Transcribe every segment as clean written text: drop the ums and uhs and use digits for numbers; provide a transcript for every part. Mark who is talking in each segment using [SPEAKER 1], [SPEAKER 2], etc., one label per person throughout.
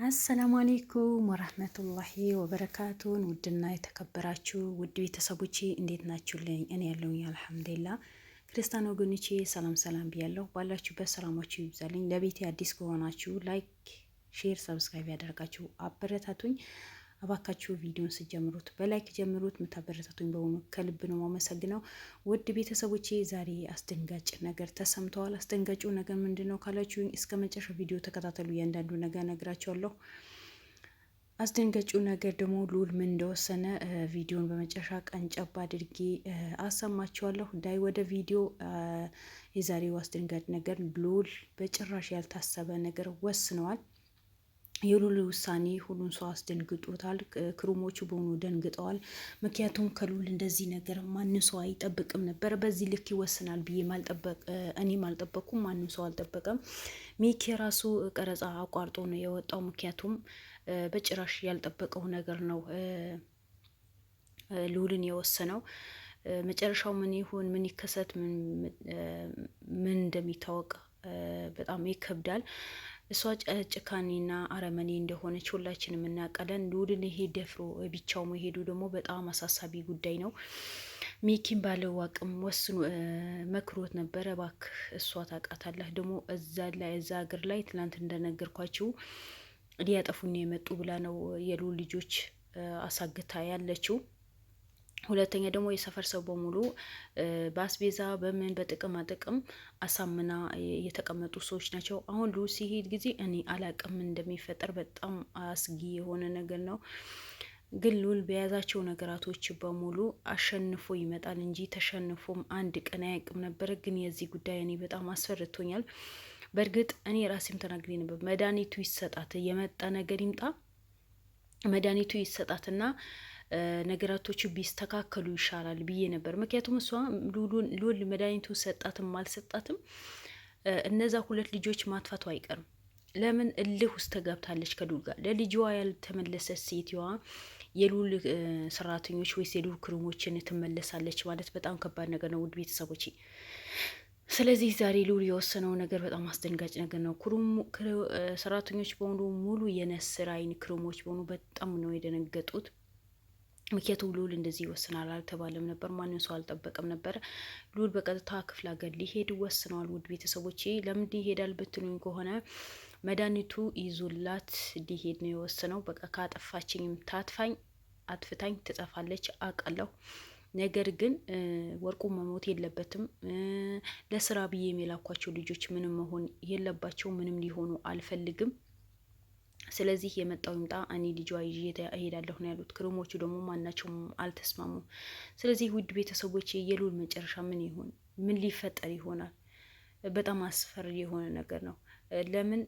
[SPEAKER 1] አሰላሙ አሌይኩም ወረህመቱላሂ ወበረካቱን። ውድና የተከበራችሁ ውድ ቤተሰቦቼ እንዴት ናችሁልኝ? እኔ ያለሁኝ አልሐምዱሊላህ። ክርስቲያን ወገኖቼ ሰላም ሰላም ብያለሁ። ባላችሁበት ሰላማችሁ ይብዛልኝ። ለቤቴ አዲስ ከሆናችሁ ላይክ፣ ሼር፣ ሰብስክራይብ ያደርጋችሁ አበረታቱኝ። አባካችሁ ቪዲዮን ስጀምሩት በላይክ ጀምሩት። የምታበረታቱኝ በሆኑ ከልብ ነው ማመሰግነው። ውድ ቤተሰቦቼ ዛሬ አስደንጋጭ ነገር ተሰምተዋል። አስደንጋጩ ነገር ምንድን ነው ካላችሁኝ እስከ መጨረሻው ቪዲዮ ተከታተሉ። እያንዳንዱ ነገር ነግራችኋለሁ። አስደንጋጩ ነገር ደግሞ ልዑል ምን እንደወሰነ ቪዲዮን በመጨረሻ ቀንጨብ አድርጌ አሰማችኋለሁ። ዳይ ወደ ቪዲዮ። የዛሬው አስደንጋጭ ነገር ልዑል በጭራሽ ያልታሰበ ነገር ወስነዋል። የልዑል ውሳኔ ሁሉን ሰው አስደንግጦታል። ክሩሞቹ በሆኑ ደንግጠዋል። ምክንያቱም ከልዑል እንደዚህ ነገር ማንም ሰው አይጠብቅም ነበር። በዚህ ልክ ይወስናል ብዬ እኔም አልጠበቅኩም፣ ማንም ሰው አልጠበቀም። ሚኪ የራሱ ቀረጻ አቋርጦ ነው የወጣው። ምክንያቱም በጭራሽ ያልጠበቀው ነገር ነው ልዑልን የወሰነው። መጨረሻው ምን ይሁን ምን ይከሰት ምን እንደሚታወቅ በጣም ይከብዳል። እሷ ጭካኔና አረመኔ እንደሆነች ሁላችንም እናውቃለን። ልዑልን ይሄ ደፍሮ ብቻው መሄዱ ደግሞ በጣም አሳሳቢ ጉዳይ ነው። ሚኪን ባለው አቅም ወስኖ መክሮት ነበረ። እባክህ እሷ ታውቃታለህ ደግሞ እዛ ሀገር ላይ ትናንት እንደነገርኳችሁ ሊያጠፉን የመጡ ብላ ነው የልዑል ልጆች አሳግታ ያለችው። ሁለተኛ ደግሞ የሰፈር ሰው በሙሉ በአስቤዛ በምን በጥቅማ ጥቅም አሳምና የተቀመጡ ሰዎች ናቸው። አሁን ልዑል ሲሄድ ጊዜ እኔ አላቅም እንደሚፈጠር በጣም አስጊ የሆነ ነገር ነው። ግን ልዑል በያዛቸው ነገራቶች በሙሉ አሸንፎ ይመጣል እንጂ ተሸንፎም አንድ ቀን አያውቅም ነበረ። ግን የዚህ ጉዳይ እኔ በጣም አስፈርቶኛል። በእርግጥ እኔ ራሴም ተናግሬ ነበር። መድኃኒቱ ይሰጣት፣ የመጣ ነገር ይምጣ፣ መድኃኒቱ ይሰጣትና ነገራቶቹ ቢስተካከሉ ይሻላል ብዬ ነበር። ምክንያቱም እሷ ልዑል መድኃኒቱ ሰጣትም አልሰጣትም እነዛ ሁለት ልጆች ማጥፋቱ አይቀርም። ለምን እልህ ውስጥ ተገብታለች ከልዑል ጋር። ለልጅዋ ያልተመለሰች ሴትዋ የልዑል ሰራተኞች ወይስ የልዑል ክሩሞችን ትመለሳለች ማለት በጣም ከባድ ነገር ነው ውድ ቤተሰቦች። ስለዚህ ዛሬ ልዑል የወሰነው ነገር በጣም አስደንጋጭ ነገር ነው። ሰራተኞች በሙሉ ሙሉ የነስር አይን ክሩሞች በሙሉ በጣም ነው የደነገጡት። ምክንያቱም ልዑል እንደዚህ ይወስናል አልተባለም ነበር፣ ማንም ሰው አልጠበቀም ነበር። ልዑል በቀጥታ ክፍለ ሀገር ሊሄድ ወስነዋል። ውድ ቤተሰቦቼ ለምንድን ይሄዳል ብትሉኝ ከሆነ መድኃኒቱ ይዞላት ሊሄድ ነው የወሰነው። በቃ ካጠፋችኝም ታጥፋኝ፣ አጥፍታኝ ትጠፋለች አውቃለሁ። ነገር ግን ወርቁ መሞት የለበትም። ለስራ ብዬ የላኳቸው ልጆች ምንም መሆን የለባቸው፣ ምንም ሊሆኑ አልፈልግም። ስለዚህ የመጣው ይምጣ፣ እኔ ልጇ ይዤ እሄዳለሁ ነው ያሉት። ክሩሞቹ ደግሞ ማናቸውም አልተስማሙም። ስለዚህ ውድ ቤተሰቦች የልዑል መጨረሻ ምን ይሆን? ምን ሊፈጠር ይሆናል? በጣም አስፈሪ የሆነ ነገር ነው። ለምን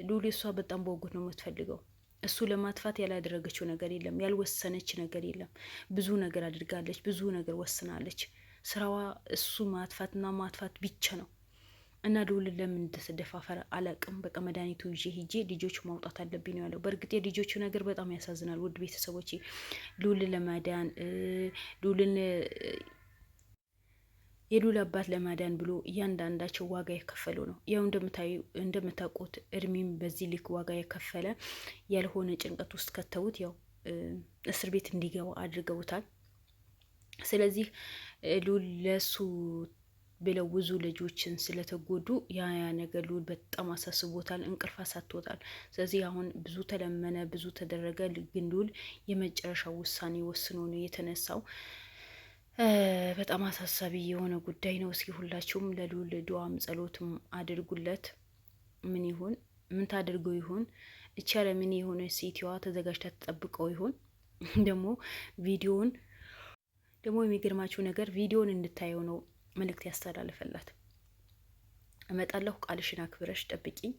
[SPEAKER 1] ልዑል እሷ በጣም በወጉት ነው የምትፈልገው። እሱ ለማጥፋት ያላደረገችው ነገር የለም፣ ያልወሰነች ነገር የለም። ብዙ ነገር አድርጋለች፣ ብዙ ነገር ወስናለች። ስራዋ እሱ ማጥፋትና ማጥፋት ብቻ ነው። እና ልዑል ለምን እንደተደፋፈረ አላቅም። በቃ መድኃኒቱ ይዤ ሂጄ ልጆቹ ማውጣት አለብኝ ነው ያለው። በእርግጥ የልጆቹ ነገር በጣም ያሳዝናል ውድ ቤተሰቦች። ልዑልን ለማዳን የልዑል አባት ለማዳን ብሎ እያንዳንዳቸው ዋጋ የከፈሉ ነው። ያው እንደምታውቁት እድሜም በዚህ ልክ ዋጋ የከፈለ ያልሆነ ጭንቀት ውስጥ ከተውት ያው እስር ቤት እንዲገባ አድርገውታል። ስለዚህ ልዑል ለሱ ብለው ብዙ ልጆችን ስለተጎዱ ያ ነገር ልዑል በጣም አሳስቦታል፣ እንቅልፍ አሳጥቶታል። ስለዚህ አሁን ብዙ ተለመነ፣ ብዙ ተደረገ፣ ግን ልዑል የመጨረሻው ውሳኔ ወስኖ ነው የተነሳው። በጣም አሳሳቢ የሆነ ጉዳይ ነው። እስኪ ሁላችሁም ለልዑል ዱዓም ጸሎትም አድርጉለት። ምን ይሁን ምን ታደርገው ይሆን? እቻ ለምን የሆነ ሴትዋ ተዘጋጅታ ተጠብቀው ይሆን? ደግሞ የሚገርማችሁ ነገር ቪዲዮን እንድታየው ነው መልእክት ያስተላልፈላት። እመጣለሁ፣ ቃልሽን አክብረሽ ጠብቂኝ፣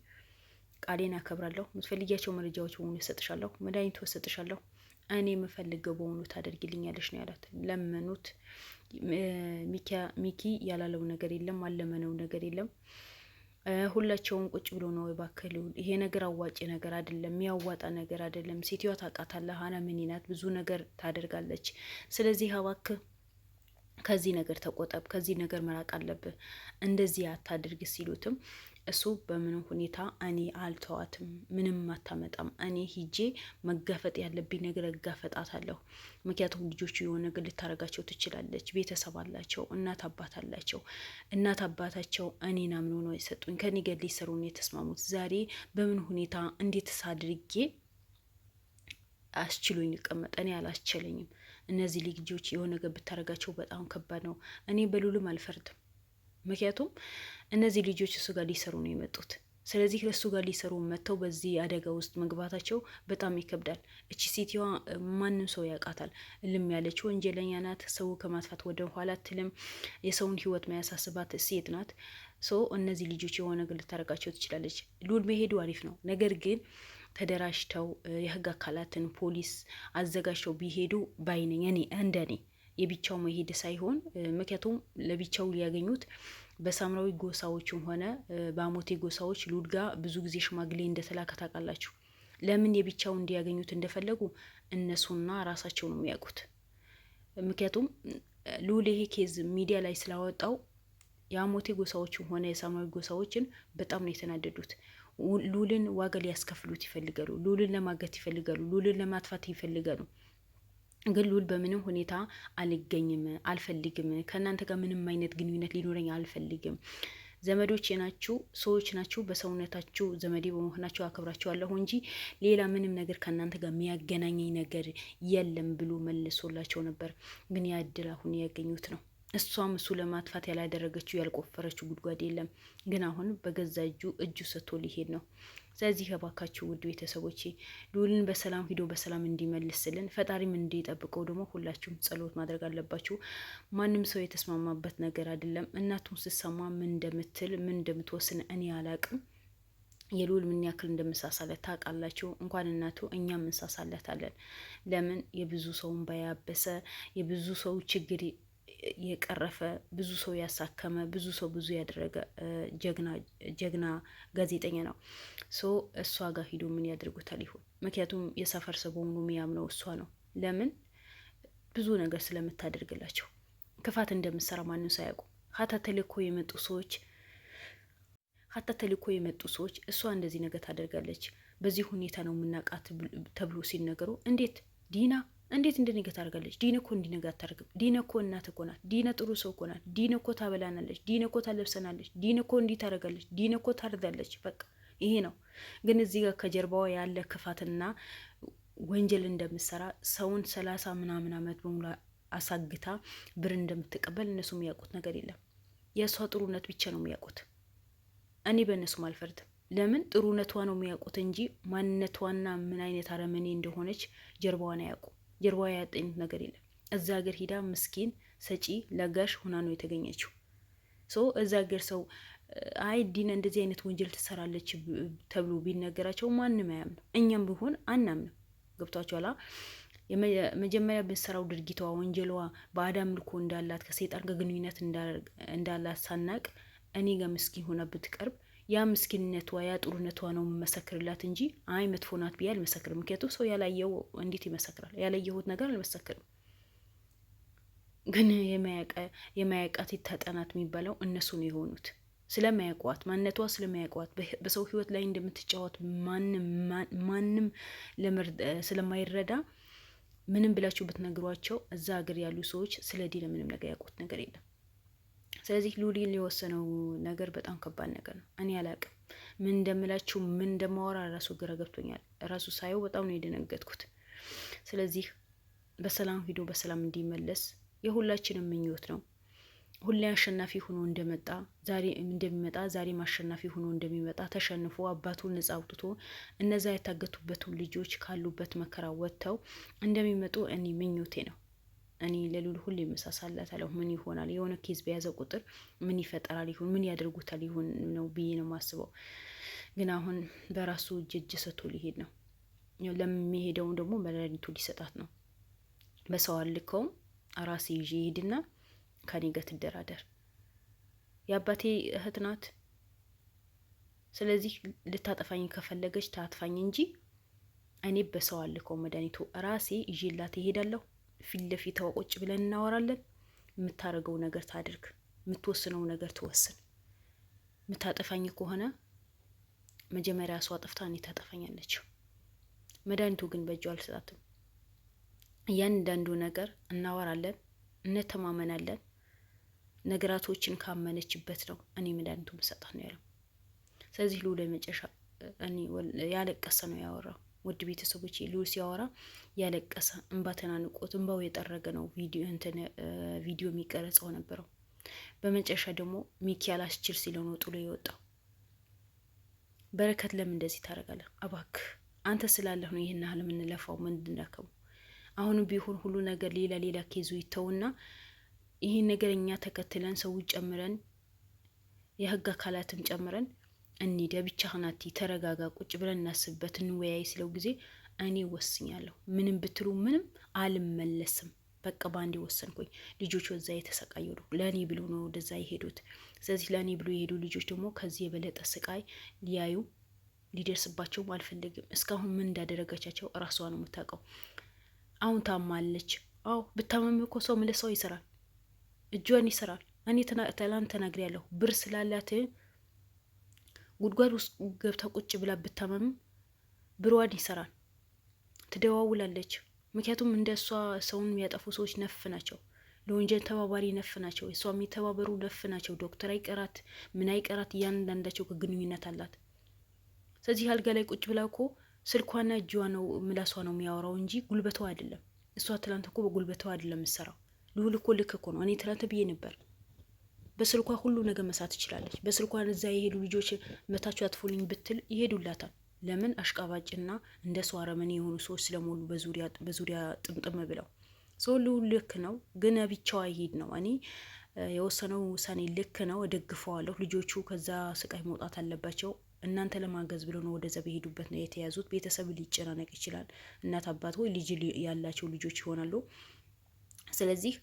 [SPEAKER 1] ቃሌን አከብራለሁ፣ የምትፈልጊያቸው መረጃዎች በሙሉ እሰጥሻለሁ፣ መድኃኒቱ እሰጥሻለሁ፣ እኔ የምፈልገው በሙሉ ታደርጊልኛለሽ ነው ያላት። ለመኑት። ሚኪ ያላለው ነገር የለም፣ አለመነው ነገር የለም። ሁላቸውም ቁጭ ብሎ ነው እባክህ ልዑል፣ ይሄ ነገር አዋጭ ነገር አይደለም፣ የሚያዋጣ ነገር አይደለም። ሴትዮዋ ታውቃታለህ፣ ምን ናት፣ ብዙ ነገር ታደርጋለች። ስለዚህ እባክህ ከዚህ ነገር ተቆጠብ፣ ከዚህ ነገር መራቅ አለብህ፣ እንደዚህ አታድርግ ሲሉትም እሱ በምንም ሁኔታ እኔ አልተዋትም፣ ምንም አታመጣም፣ እኔ ሂጄ መጋፈጥ ያለብኝ ነገር እጋፈጣታለሁ። ምክንያቱም ልጆቹ የሆነ ነገር ልታረጋቸው ትችላለች። ቤተሰብ አላቸው፣ እናት አባት አላቸው። እናት አባታቸው እኔን አምኖ ነው የሰጡኝ፣ ከኔ ጋር ሊሰሩ ነው የተስማሙት። ዛሬ በምን ሁኔታ እንዴትስ አድርጌ አስችሎኝ ልቀመጥ? እኔ አላስችለኝም። እነዚህ ልጆች የሆነ ነገር ብታረጋቸው በጣም ከባድ ነው። እኔ በሉልም አልፈርድም። ምክንያቱም እነዚህ ልጆች እሱ ጋር ሊሰሩ ነው የመጡት። ስለዚህ ለእሱ ጋር ሊሰሩ መጥተው በዚህ አደጋ ውስጥ መግባታቸው በጣም ይከብዳል። እቺ ሴትዋ ማንም ሰው ያውቃታል። እልም ያለች ወንጀለኛ ናት። ሰው ከማጥፋት ወደ ኋላ አትልም። የሰውን ሕይወት ማያሳስባት ሴት ናት። እነዚህ ልጆች የሆነ ነገር ልታረጋቸው ትችላለች። ሉል መሄዱ አሪፍ ነው። ነገር ግን ተደራጅተው የህግ አካላትን ፖሊስ አዘጋጅተው ቢሄዱ ባይነኝ እኔ እንደኔ የብቻው መሄድ ሳይሆን ምክንያቱም ለብቻው ሊያገኙት በሳምራዊ ጎሳዎችም ሆነ በአሞቴ ጎሳዎች ሉል ጋ ብዙ ጊዜ ሽማግሌ እንደተላከ ታውቃላችሁ። ለምን የብቻው እንዲያገኙት እንደፈለጉ እነሱና ራሳቸው ነው የሚያውቁት። ምክንያቱም ሉል ይሄ ኬዝ ሚዲያ ላይ ስላወጣው የአሞቴ ጎሳዎችም ሆነ የሳምራዊ ጎሳዎችን በጣም ነው የተናደዱት። ሉልን ዋጋ ሊያስከፍሉት ይፈልጋሉ። ሉልን ለማገት ይፈልጋሉ። ሉልን ለማጥፋት ይፈልጋሉ። ግን ሉል በምንም ሁኔታ አልገኝም፣ አልፈልግም፣ ከእናንተ ጋር ምንም አይነት ግንኙነት ሊኖረኝ አልፈልግም። ዘመዶች ናችሁ፣ ሰዎች ናችሁ፣ በሰውነታችሁ ዘመዴ በመሆናችሁ አከብራችኋለሁ እንጂ ሌላ ምንም ነገር ከእናንተ ጋር የሚያገናኘኝ ነገር የለም ብሎ መልሶላቸው ነበር። ግን ያ እድል አሁን ያገኙት ነው። እሷም እሱ ለማጥፋት ያላደረገችው ያልቆፈረችው ጉድጓድ የለም። ግን አሁን በገዛ እጁ ሰጥቶ ሊሄድ ነው። ስለዚህ እባካችሁ ውድ ቤተሰቦቼ ሉልን በሰላም ሂዶ በሰላም እንዲመልስልን ፈጣሪም እንዲጠብቀው ደግሞ ሁላችሁም ጸሎት ማድረግ አለባችሁ። ማንም ሰው የተስማማበት ነገር አይደለም። እናቱን ስትሰማ ምን እንደምትል ምን እንደምትወስን እኔ አላቅም። የሉል ምን ያክል እንደምሳሳለት ታውቃላችሁ። እንኳን እናቱ እኛም እንሳሳለታለን። ለምን የብዙ ሰውን ባያበሰ የብዙ ሰው ችግር የቀረፈ ብዙ ሰው ያሳከመ ብዙ ሰው ብዙ ያደረገ ጀግና ጋዜጠኛ ነው። እሷ ጋር ሂዶ ምን ያደርጉታል ይሆን? ምክንያቱም የሰፈር ሰው በሙሉ የሚያምነው እሷ ነው። ለምን? ብዙ ነገር ስለምታደርግላቸው። ክፋት እንደምትሰራ ማንም ሰው አያውቁም። ሀታ ተልኮ የመጡ ሰዎች እሷ እንደዚህ ነገር ታደርጋለች፣ በዚህ ሁኔታ ነው የምናውቃት ተብሎ ሲነገሩ እንዴት እንደነገር ታደርጋለች? ዲነ እኮ እንዲነገር አታደርግም። ዲነ እኮ እናት እኮ ናት። ዲነ ጥሩ ሰው እኮ ናት። ዲነ እኮ ታበላናለች። ዲነ እኮ ታለብሰናለች። ዲነ እኮ እንዲህ ታደርጋለች። ዲነ እኮ ታርዳለች። በቃ ይሄ ነው። ግን እዚህ ጋር ከጀርባዋ ያለ ክፋትና ወንጀል እንደምትሰራ ሰውን 30 ምናምን ዓመት በሙሉ አሳግታ ብር እንደምትቀበል እነሱ የሚያውቁት ነገር የለም። የእሷ ጥሩነት ብቻ ነው የሚያውቁት። እኔ በእነሱም አልፈርድም። ለምን? ጥሩነቷ ነው የሚያውቁት እንጂ ማንነቷና ምን አይነት አረመኔ እንደሆነች ጀርባዋን አያውቁ። ጀርባዋ ያጠኙት ነገር የለም። እዛ ሀገር ሂዳ ምስኪን ሰጪ ለጋሽ ሆና ነው የተገኘችው። እዛ ሀገር ሰው አይ ዲና እንደዚህ አይነት ወንጀል ትሰራለች ተብሎ ቢነገራቸው ማንም አያምነው። እኛም ቢሆን አናምንም። ገብቷችኋላ? የመጀመሪያ በሰራው ድርጊቷ ወንጀሏ በአዳም ልኮ እንዳላት ከሰይጣን ጋር ግንኙነት እንዳላት ሳናቅ እኔ ጋር ምስኪን ሆና ብትቀርብ ያ ምስኪንነቷ ያ ጥሩነቷ ነው የምመሰክርላት እንጂ አይ መጥፎ ናት ብዬ አልመሰክርም። ምክንያቱም ሰው ያላየው እንዴት ይመሰክራል? ያላየሁት ነገር አልመሰክርም። ግን የማያውቃት ይታጠናት የሚባለው እነሱ ነው የሆኑት። ስለማያውቋት ማንነቷ ስለማያውቋት በሰው ሕይወት ላይ እንደምትጫወት ማንም ስለማይረዳ ምንም ብላችሁ ብትነግሯቸው እዛ ሀገር ያሉ ሰዎች ስለ ዲና ምንም ነገር ያውቁት ነገር የለም። ስለዚህ ሉሊን የወሰነው ነገር በጣም ከባድ ነገር ነው። እኔ አላቅም ምን እንደምላችሁ ምን እንደማወራ ራሱ ግራ ገብቶኛል። ራሱ ሳየው በጣም ነው የደነገጥኩት። ስለዚህ በሰላም ሂዶ በሰላም እንዲመለስ የሁላችንም ምኞት ነው። ሁሌ አሸናፊ ሆኖ እንደሚመጣ ዛሬም አሸናፊ ሆኖ እንደሚመጣ ተሸንፎ አባቱን ነጻ አውጥቶ እነዛ የታገቱበትን ልጆች ካሉበት መከራ ወጥተው እንደሚመጡ እኔ ምኞቴ ነው። እኔ ለሉል ሁሌ መሳሳላታለሁ። ምን ይሆናል የሆነ ኬዝ በያዘ ቁጥር ምን ይፈጠራል ይሁን ምን ያደርጉታል ይሁን ነው ብዬ ነው ማስበው። ግን አሁን በራሱ እጅ ሰጥቶ ሊሄድ ነው። ለሚሄደውን ደግሞ መድኃኒቱ ሊሰጣት ነው። በሰው አልከውም ራሴ ይዤ ሄድና ከኔ ጋር ትደራደር። የአባቴ እህት ናት። ስለዚህ ልታጠፋኝ ከፈለገች ታጥፋኝ እንጂ እኔ በሰው አልከው መድኃኒቱ ራሴ ይዤላት ይሄዳለሁ። ፊት ለፊት ቁጭ ብለን እናወራለን። የምታደርገው ነገር ታድርግ፣ የምትወስነው ነገር ትወስን። ምታጠፋኝ ከሆነ መጀመሪያ እሷ አጥፍታ እኔ ታጠፋኛለች። መድኃኒቱ ግን በእጇ አልሰጣትም። እያንዳንዱ ነገር እናወራለን፣ እንተማመናለን። ነገራቶችን ካመነችበት ነው እኔ መድኃኒቱ መሰጣት ነው ያለው። ስለዚህ ሉል መጨረሻ እኔ ያለቀሰ ነው ያወራው። ውድ ቤተሰቦች ሉል ሲያወራ ያለቀሰ እንባ ተናንቆት እንባው የጠረገ ነው ቪዲዮ የሚቀረጸው ነበረው። በመጨረሻ ደግሞ ሚኪ ያላስችል ሲለው ነው ጥሎ የወጣው። በረከት ለምን እንደዚህ ታደርጋለህ? እባክህ አንተ ስላለህ ነው ይሄን ያህል የምንለፋው ምንድነከው? አሁንም ቢሆን ሁሉ ነገር ሌላ ኬዙ ይተውና ይሄን ነገር እኛ ተከትለን ሰው ጨምረን የህግ አካላትም ጨምረን እንሂድ። ብቻህን አትይ፣ ተረጋጋ፣ ቁጭ ብለን እናስብበት፣ እንወያይ ሲለው ጊዜ እኔ ወስኛለሁ። ምንም ብትሉ ምንም አልመለስም። በቃ ባንዴ ወሰንኩኝ። ልጆች ወዛ የተሰቃዩ ነው፣ ለእኔ ብሎ ነው ወደዛ የሄዱት። ስለዚህ ለእኔ ብሎ የሄዱ ልጆች ደግሞ ከዚህ የበለጠ ስቃይ ሊያዩ ሊደርስባቸውም አልፈልግም። እስካሁን ምን እንዳደረገቻቸው እራሷ ነው የምታውቀው። አሁን ታማለች። አዎ ብታመም እኮ ሰው ምለሰው ይሰራል፣ እጇን ይሰራል። እኔ ትላንት ተናግሬያለሁ። ብር ስላላት ጉድጓድ ውስጥ ገብታ ቁጭ ብላ ብታመም ብሯን ይሰራል፣ ትደዋውላለች። ምክንያቱም እንደ እሷ ሰውን የሚያጠፉ ሰዎች ነፍ ናቸው፣ ለወንጀል ተባባሪ ነፍ ናቸው። እሷ የሚተባበሩ ነፍ ናቸው። ዶክተር አይቀራት ምን አይቀራት፣ እያንዳንዳቸው ግንኙነት አላት። ስለዚህ አልጋ ላይ ቁጭ ብላ እኮ ስልኳና እጇ ነው ምላሷ ነው የሚያወራው እንጂ ጉልበቷ አይደለም። እሷ ትላንት እኮ በጉልበቷ አይደለም የምትሰራው። ልውል እኮ ልክ እኮ ነው። እኔ ትላንት ብዬ ነበር፣ በስልኳ ሁሉ ነገር መሳት ትችላለች። በስልኳ እዛ የሄዱ ልጆች መታችሁ አጥፉልኝ ብትል ይሄዱላታል። ለምን? አሽቃባጭና እንደ ሰው አረመኔ የሆኑ ሰዎች ስለሞሉ በዙሪያ ጥምጥም ብለው። ሰው ልውል ልክ ነው፣ ግን ብቻዋ ይሄድ ነው። እኔ የወሰነው ውሳኔ ልክ ነው፣ እደግፈዋለሁ። ልጆቹ ከዛ ስቃይ መውጣት አለባቸው። እናንተ ለማገዝ ብለው ነው ወደዛ በሄዱበት ነው የተያዙት። ቤተሰብ ሊጨናነቅ ይችላል። እናት አባት ወይ ልጅ ያላቸው ልጆች ይሆናሉ። ስለዚህ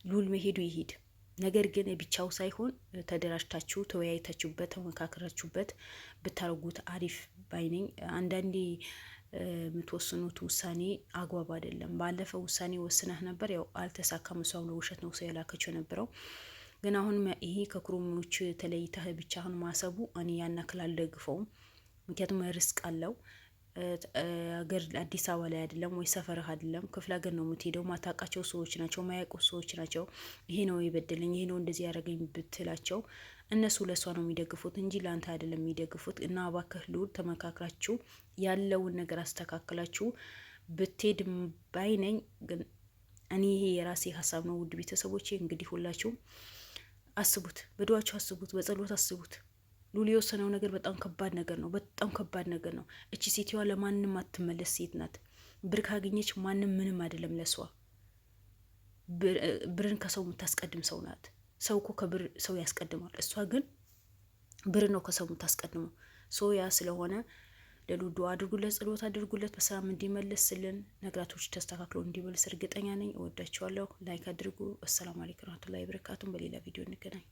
[SPEAKER 1] ሉል መሄዱ ይሄድ። ነገር ግን ብቻው ሳይሆን ተደራጅታችሁ ተወያይታችሁበት ተመካከራችሁበት ብታረጉት አሪፍ ባይነኝ። አንዳንዴ የምትወስኑት ውሳኔ አግባብ አይደለም። ባለፈው ውሳኔ ወስነህ ነበር፣ ያው አልተሳካም። እሷም ለውሸት ነው ሰው የላከችው የነበረው። ግን አሁን ይሄ ከክሩሞች ተለይተህ ብቻህን ማሰቡ እኔ ያናክል አልደግፈውም። ምክንያቱም ርስቅ አለው። ሀገር አዲስ አበባ ላይ አይደለም ወይ ሰፈርህ አይደለም፣ ክፍለ ሀገር ነው የምትሄደው። ማታውቃቸው ሰዎች ናቸው፣ ማያውቁ ሰዎች ናቸው። ይሄ ነው የበደለኝ፣ ይሄ ነው እንደዚህ ያደረገኝ ብትላቸው እነሱ ለእሷ ነው የሚደግፉት እንጂ ለአንተ አይደለም የሚደግፉት። እና እባክህ ልውል ተመካክራችሁ ያለውን ነገር አስተካክላችሁ ብትሄድ ባይነኝ። ግን እኔ ይሄ የራሴ ሀሳብ ነው። ውድ ቤተሰቦቼ እንግዲህ ሁላችሁም አስቡት፣ በዱዓችሁ አስቡት፣ በጸሎት አስቡት። ሉል የወሰነው ነገር በጣም ከባድ ነገር ነው። በጣም ከባድ ነገር ነው። እቺ ሴትዋ ለማንም አትመለስ ሴት ናት። ብር ካገኘች ማንም ምንም አይደለም ለሷ። ብርን ከሰው የምታስቀድም ሰው ናት። ሰው እኮ ከብር ሰው ያስቀድማል። እሷ ግን ብር ነው ከሰው የምታስቀድመው። ያ ስለሆነ ለሉል ዱዓ አድርጉለት፣ ጸሎት አድርጉለት፣ በሰላም እንዲመለስልን፣ ነገራቶች ተስተካክሎ እንዲመለስ እርግጠኛ ነኝ። እወዳችኋለሁ። ላይክ አድርጉ። አሰላሙ አለይኩም ወራህመቱላሂ ወበረካቱሁ። በሌላ ቪዲዮ እንገናኝ።